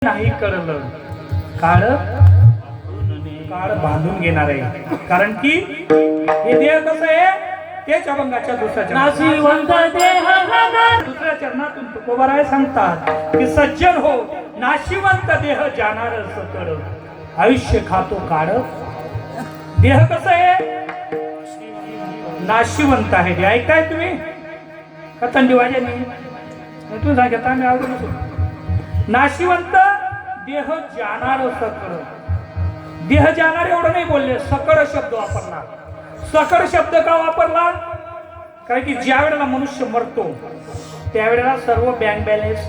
नाही कळलं काळ काळ बांधून घेणार आहे. कारण की हे देह कसं आहे तेच अभंगाच्या नाशिवंत देह दुसऱ्या चरणातून तुकोबाराय सांगतात की सज्जन हो नाशिवंत देह जाणार सकळ आयुष्य खातो काळ. देह कसं आहे नाशिवंत आहे. ते ऐकताय तुम्ही का थंडी वाजे नाही तुम्ही सांगता आम्ही आवडून नाशिवंत देह जाणार सकळ. देह जाणार एवढं नाही बोलले, सकळ शब्द वापरला. सकळ शब्द का वापरला? कारण की ज्या वेळेला मनुष्य मरतो त्यावेळेला सर्व बँक बॅलन्स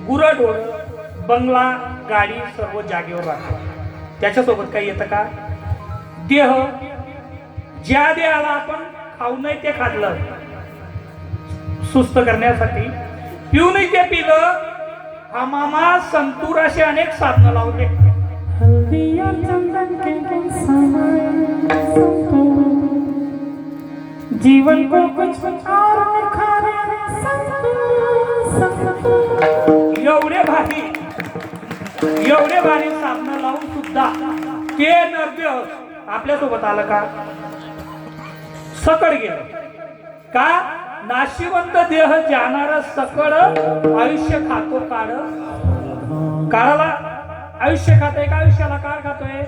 गुरढोर बंगला गाडी सर्व जागेवर राहतो. त्याच्यासोबत काही येतं का? देह ज्या देहाला आपण खाऊ नाही ते खाल्लं सुस्त करण्यासाठी, पिऊ नाही ते पिलं, हमामा संतूर असे अनेक साधनं लावले. जीवन को कुछ और एवढे भारी साधनं लावून सुद्धा ते नरदेह आपल्या सोबत आलं का? सकळ गेलं का? नाशिवंत देह जाणार सकळ आयुष्य खातो काळ. काळाला आयुष्य खातोय का आयुष्याला काळ खातोय?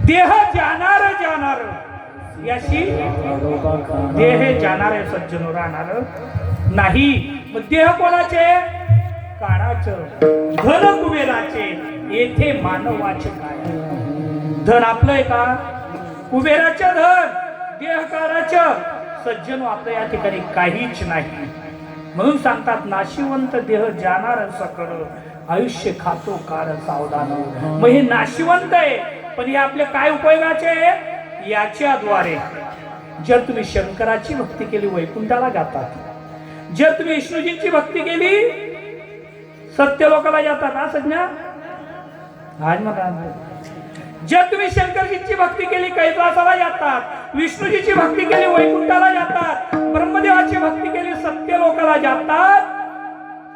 देह जाणार याशी देह जाणार सज्जनो राहणार नाही. मग देह कोणाचे? काळाचं. धन कुबेराचे. येथे मानवाचे काय? धन आपलंय का? कुबेराचं धन देह काळाचं. सज्जनो आपलं या ठिकाणी काहीच नाही. म्हणून सांगतात नाशिवंत देह जाणार सकळ आयुष्य खातो काळ सावधान. मग हे नाशिवंत आहे पण हे आपले काय उपयोगाचे? याच्याद्वारे जर तुम्ही शंकराची भक्ती केली वैकुंठाला जातात. जर तुम्ही विष्णूजींची भक्ती केली सत्य लोकाला जातात. हा सज्ञा आज मला जर तुम्ही शंकरजींची भक्ती केली कैलासाला जातात, विष्णूजीची भक्ती केली वैकुंठाला जातात, ब्रह्मदेवाची भक्ती केली सत्य लोकाला जातात,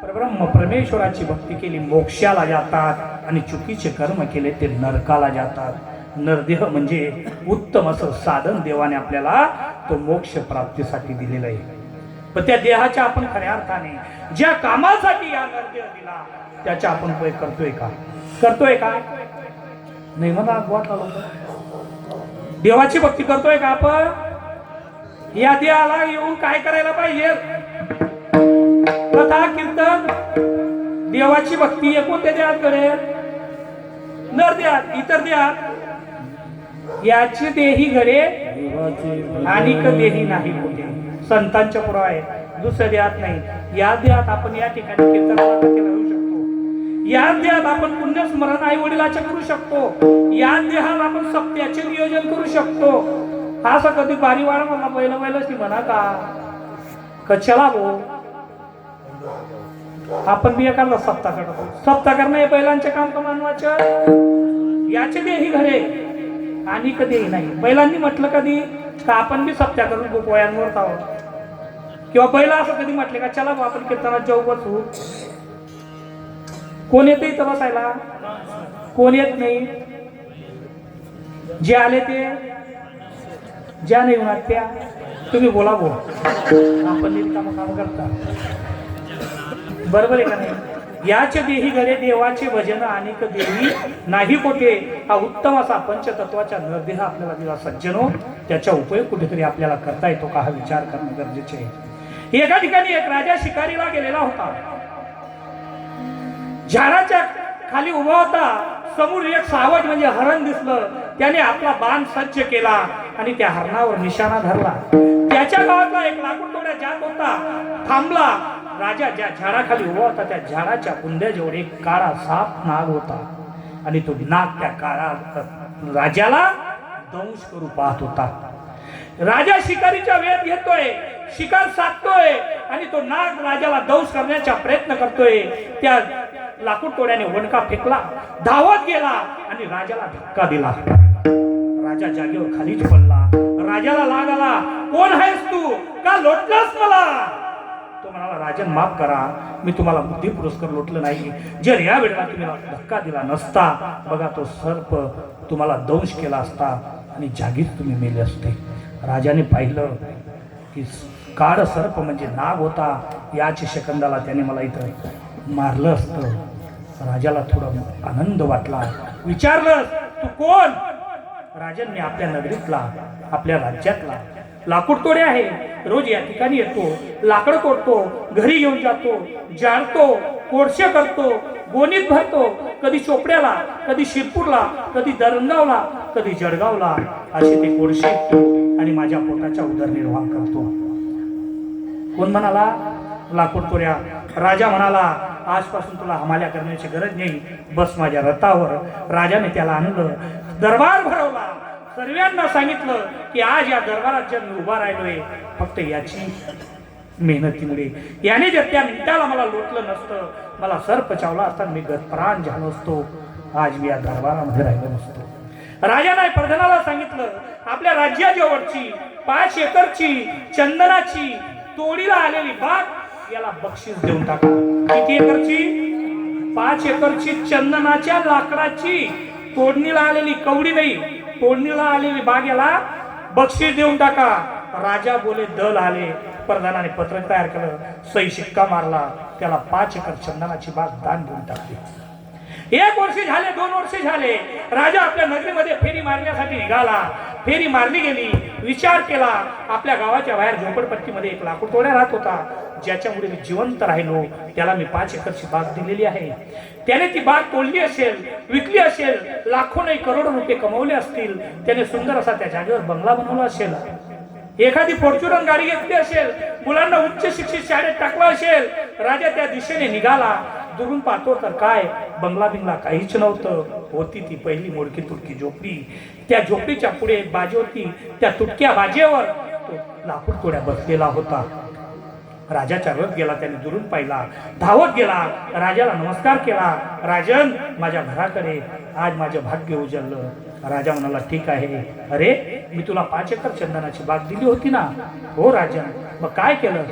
परब्रह्म परमेश्वराची भक्ती केली मोक्षाला जातात आणि चुकीचे कर्म केले ते नरकाला जातात. नरदेह म्हणजे उत्तम असं साधन देवाने आपल्याला तो मोक्ष प्राप्तीसाठी दिलेलं आहे. पण त्या देहाच्या आपण खऱ्या अर्थाने ज्या कामासाठी या नरदेह दिला त्याचा आपण उपयोग करतोय का? करतोय का? नाही मला वाटलं लोक देवाची भक्ती करतोय का आपण? या देहाला येऊन काय करायला पाहिजे? कथा कीर्तन देवाची भक्ती एकूण त्याच्या हात करेल. नर देहात इतर देहात याची देही घडे आणि देही नाही कुठे. संतांच्या पुरावा आहे. दुसऱ्या देहात नाही. या देहात आपण या ठिकाणी कीर्तनाला राहू शकतो. या देहात आपण पुण्यस्मरण आई वडिलाचे करू शकतो. या देहात आपण सत्याचे नियोजन करू शकतो. असं कधी बारीवाडा मला बैलच नाही म्हणा का? कशाला भाऊ आपण बी एखादा सप्ताह करतो. सप्ताह करणं हे बैलांचे काम का मानवाचं? याचे देही घडे आणि कधीही नाही. बैलांनी म्हटलं कधी का आपण बी सप्त्या करून गोपोयांवर आहोत किंवा बैला असं कधी म्हटले का चला आपण कीर्तनात जाऊ बसू? कोण येते इथं बसायला? कोण येत नाही. जे आले ते, ज्या नाही होणार त्या तुम्ही बोला भाऊ. आपण काम करता बरोबर आहे का नाही? याचे देही घडे देवाचे भजन अनेक देही नाही कोठे. हा उत्तम असा पंचतत्वाचा नरदेह आपल्याला दिला. सज्जनो त्याचा उपयोग कुठेतरी आपल्याला करता येतो का हा विचार करणं गरजेचे आहे. एका ठिकाणी एक राजा शिकारीला गेलेला होता. झाडाच्या खाली उभा होता. समोर एक सावज म्हणजे हरण दिसलं. त्याने आपला बाण सज्ज केला आणि त्या हरणावर निशाणा धरला. त्याच्या गावातला एक लाकूड तोड्या जात होता थांबला. राजा ज्या झाडाखाली उभा होता त्या झाडाच्या बुंद्याजवळ एक काळा साप नाग होता आणि तो नाग त्या काळा राजाला दंश करू पाहत होता. राजा शिकारीच्या वेळेत येतोय, शिकार साधतोय आणि तो नाग राजाला दंश करण्याचा प्रयत्न करतोय. त्या लाकूड तोड्याने वणका फेकला, धावत गेला आणि राजाला धक्का दिला. राजा जागेवर खालीच पडला. राजाला लाग आला. कोण आहेस तू? का लोटलास मला? तो म्हणाला, राजन माफ करा, मी तुम्हाला बुद्धी पुरस्कार लोटलं नाही. जर या वेळेला तुम्ही धक्का दिला नसता, बघा तो सर्प तुम्हाला दंश केला असता आणि जागीच तुम्ही मेले असते. राजाने पाहिलं की काळ सर्प म्हणजे नाग होता, याच सेकंदाला त्याने मला इथं मारलं असतं. राजाला थोडा आनंद वाटला. विचारलं, तू कोण? राजांनी आपल्या नगरीतला, आपल्या राज्यातला लाकूड तोडे आहे, रोज या ठिकाणी येतो, लाकड तोडतो, घरी घेऊन जातो, जाळतो, कोळसे करतो, गोणीत भरतो, कधी चोपड्याला, कधी शिरपूरला, कधी दरंगावला, कधी जळगावला असे ते कोळसे आणि माझ्या पोटाचा उदरनिर्वाह करतो. कोण म्हणाला? लाकूड तोड्या. राजा म्हणाला, आजपासून तुला हमाल्या करण्याची गरज नाही, बस माझ्या रथावर. राजाने त्याला आणलं, दरबार भरवला, सर्वांना सांगितलं की आज या दरबारात जर मी उभा राहिलोय फक्त याची मेहनतीमुळे. याने जर त्या मिनिटाला मला लोटलं नसतं, मला सर्प चावला असता, मी गतप्राण झालो असतो, आज मी या दरबारामध्ये राहिलो नसतो. राजाने प्रधानाला सांगितलं, आपल्या राज्याजवळची 5 एकरची चंदनाची तोडीला आलेली बाग याला बक्षीस देऊन टाका. किती एकरची? 5 एकरची चंदनाच्या लाकडाची तोडणीला आलेली, कवडी नाही, तोडणीला आलेली बाग याला बक्षीस देऊन टाका. राजा बोले, दल आले. प्रधानाने पत्रक तयार केलं, सही शिक्का मारला, त्याला 5 एकर चंदनाची बाग दान देऊन टाकली. 1 वर्ष झाले, 2 वर्ष झाले, राजा आपल्या नगरीमध्ये फेरी मारण्यासाठी निघाला. फेरी मारली गेली. विचार केला, आपल्या गावाच्या बाहेर झोपडपट्टीमध्ये एक लाकूड तोड्या राहत होता, ज्याच्यामुळे मी जिवंत राहिलो, त्याला मी 5 एकरची बाग दिलेली आहे. त्याने ती बाग तोडली असेल, विकली असेल, लाखो नाही करोडो रुपये कमवले असतील. त्याने सुंदर असा त्या जागेवर बंगला बनवला असेल, एखादी फॉर्च्युनर गाडी घेतली असेल, मुलांना उच्च शिक्षित शाळेत टाकला असेल. राजा त्या दिशेने निघाला. दुरून पाहतो तर काय, बंगला बिंगला काहीच नव्हतं. होती ती पहिली मोडकी तुटकी झोपडी. त्या झोपडीच्या पुढे एक बाजी होती, त्या तुटक्या बाजेवर तो लाकूड तोड्या बसलेला होता. राजाचा रथ गेला, त्याने दुरून पाहिला, धावत गेला, राजाला नमस्कार केला. राजन, माझ्या घराकडे, आज माझं भाग्य उजळलं. राजा म्हणाला, ठीक आहे. अरे, मी तुला 5 एकर चंदनाची बाग दिली होती ना? हो राजन. मग काय केलं?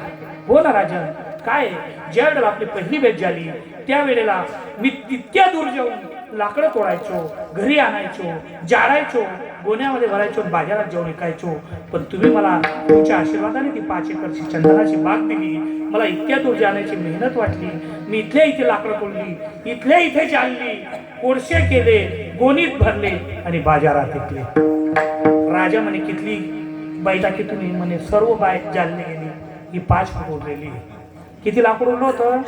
हो ना राजन. काय? ज्या वेळेला आपली पहिली भेट झाली त्यावेळेला मी तितक्या दूर जाऊन लाकडं तोडायचो, घरी आणायचो, जाळायचो, गोण्यामध्ये भरायचो, बाजारात जाऊन विकायचो. पण तुम्ही मला तुमच्या आशीर्वादाने ती 5 एकरची चंदनाची बाग दिली. मला इतक्या दूर जाण्याची मेहनत वाटली. मी इथल्या इथे लाकडं तोडली, इथल्या इथे जाळली, कोळसे केले, गोणीत भरले आणि बाजारात विकले. राजा म्हणे, कितली बैठा की तुम्ही? म्हणे, सर्व बाय जाळली गेली, ही 5 फूट उरलेली. किती लाकूड उरलं होतं?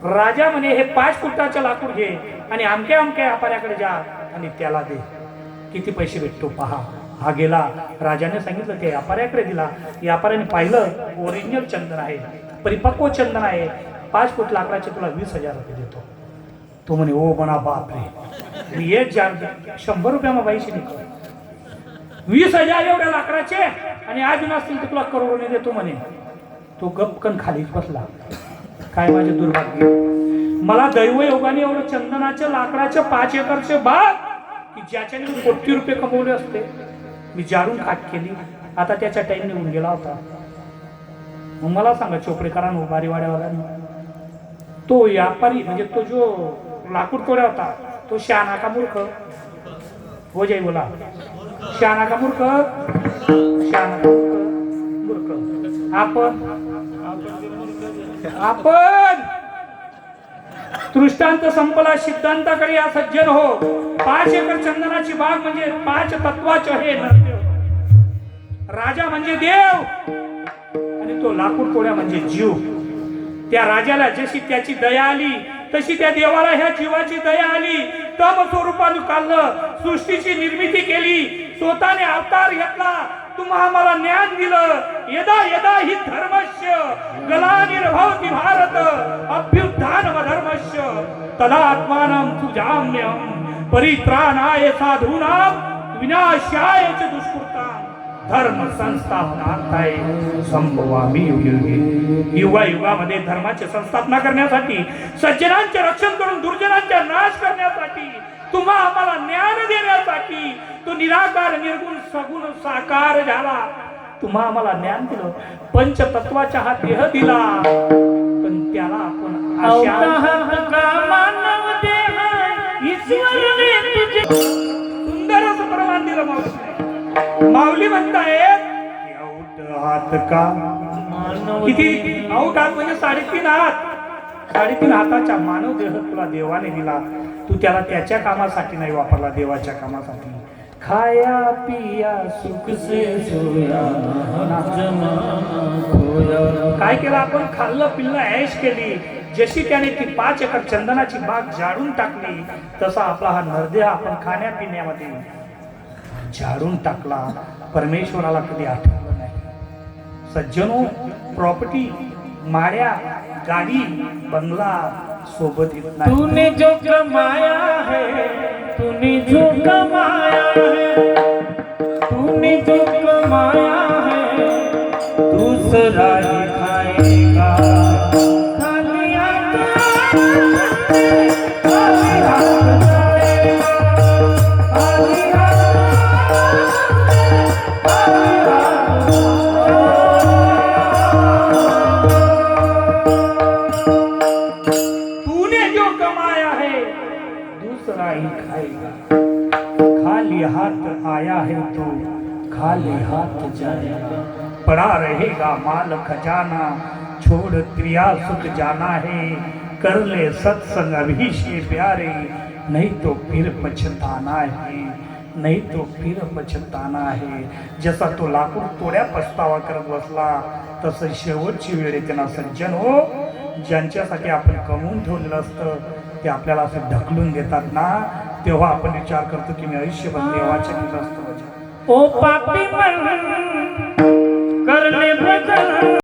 राजा म्हणे, हे 5 फुटाचं लाकूड घे आणि अमक्या अमक्या व्यापाऱ्याकडे जा आणि त्याला दे. किती पैसे भेटतो पहा. हा गेला. राजाने सांगितलं, ते व्यापाऱ्याकडे दिला. व्यापाऱ्याने पाहिलं, ओरिजिनल चंदन आहे, परिपक्व चंदन आहे, 5 फूट लाकडाचे तुला 20,000 रुपये देतो. तो म्हणे, ओ म्हणा, बापरे, मी एक जार 100 रुपया बाईशी निघतो, 20,000 एवढ्या लाकडाचे आणि अजून असतील तर तुला करोडोने देतो म्हणे. तो गपकन खालीच बसला. काय माझे दुर्भाग्य, मला दैवयोगाने एवढं चंदनाच्या लाकडाचं 5 एकरचे बाग की ज्याच्याने मी कोटी रुपये कमवले असते, मी जाळून खाक केली. आता त्याचा टाइम निघून गेला होता. मग मला सांगा, चोपडेकरांनो, बारीवाड्यावाल्यांनो, तो व्यापारी म्हणजे तो जो लाकूड तोड्या होता, तो शहाणा का मूर्ख? हो जय बोला, शहाणा का मूर्ख? शहाणा का मूर्ख? आपण दृष्टांत संपला, सिद्धांताकडे या सज्जन हो. 5 एकर चंदनाची बाग म्हणजे 5 तत्वाचे हे नरदेव. राजा म्हणजे देव आणि तो लाकूड तोड्या म्हणजे जीव. त्या राजाला जशी त्याची दया आली तशी त्या देवाला ह्या जीवाची दया आली. तम स्वरूपाने काढलं, सृष्टीची निर्मिती केली, स्वतःने अवतार घेतला, तुम्हा मला ज्ञान दिलं. यदा यदा हि धर्मस्य गलानिर्भवति भारत अभ्युत्थानम धर्मस्य तदा आत्मानं सुजाम्यहं परित्राणाय साधूनां विनाशाय च दुष्कृतां धर्म संस्थापनार्थाय संभवामि युगे. युगायुगामध्ये धर्माची संस्थापना करण्यासाठी, सज्जनांचे रक्षण करून दुर्जनांचा नाश करण्यासाठी, तुम्हा आम्हाला ज्ञान देण्यासाठी तो निराकार निर्गुण सगुण साकार झाला. तुम्हा आम्हाला ज्ञान दिलं, पंचतत्वाचा हा देह दिला, पण त्याला आपण अशा अवतार का मानव देह ईश्वरने तुझे सुंदर असं प्रमाण दिलं माऊली. माऊली म्हणतायत हात का मानव किती आऊट हात म्हणजे 3.5 हात. 3.5 हाताचा मानव देह तुला देवाने दिला, तू त्याला त्याच्या कामासाठी नाही वापरला, देवाच्या कामासाठी. खाया पिया सुख से सोया खोया. काय केलं आपण? खाल्लं पिल्लं ऐश केली. जशी त्याने ती 5 एकर चंदनाची बाग जाळून टाकली, तसा आपला हा नरदेह आपण खाण्यापिण्यामध्ये जाळून टाकला. परमेश्वराला कधी आठवलं नाही. सज्जनो, प्रॉपर्टी, माड्या, गाडी, बंगला सोबत येत नाही. तूने जो कमाया है, तूने जो कमाया है, तूने जो कमाया है, दूसरा ही खाएगा. खाली हाथ जाएगा, खाली हाथ जाएगा, खाली तूने जो कमाया है दूसरा ही खाएगा. खाली हाथ आया है तो खाली हाथ जाएगा. पड़ा रहेगा माल खजाना, छोड़ क्रिया सुख जाना है. कर ले सत्संग अभी से प्यारे, नहीं तो फिर पछताना है, नाही तो फिर पछताना है. जसा तो लाकूड तोड्या पस्तावा करत बसला, तसं शेवटची वेळ येते ना सज्जन हो. ज्यांच्यासाठी आपण कमवून ठेवलेलं असतं ते आपल्याला असं ढकलून देतात ना, तेव्हा आपण विचार करतो की मी आयुष्यभर देवाच्या केलं असतं. ओ पापी मन करने भजन.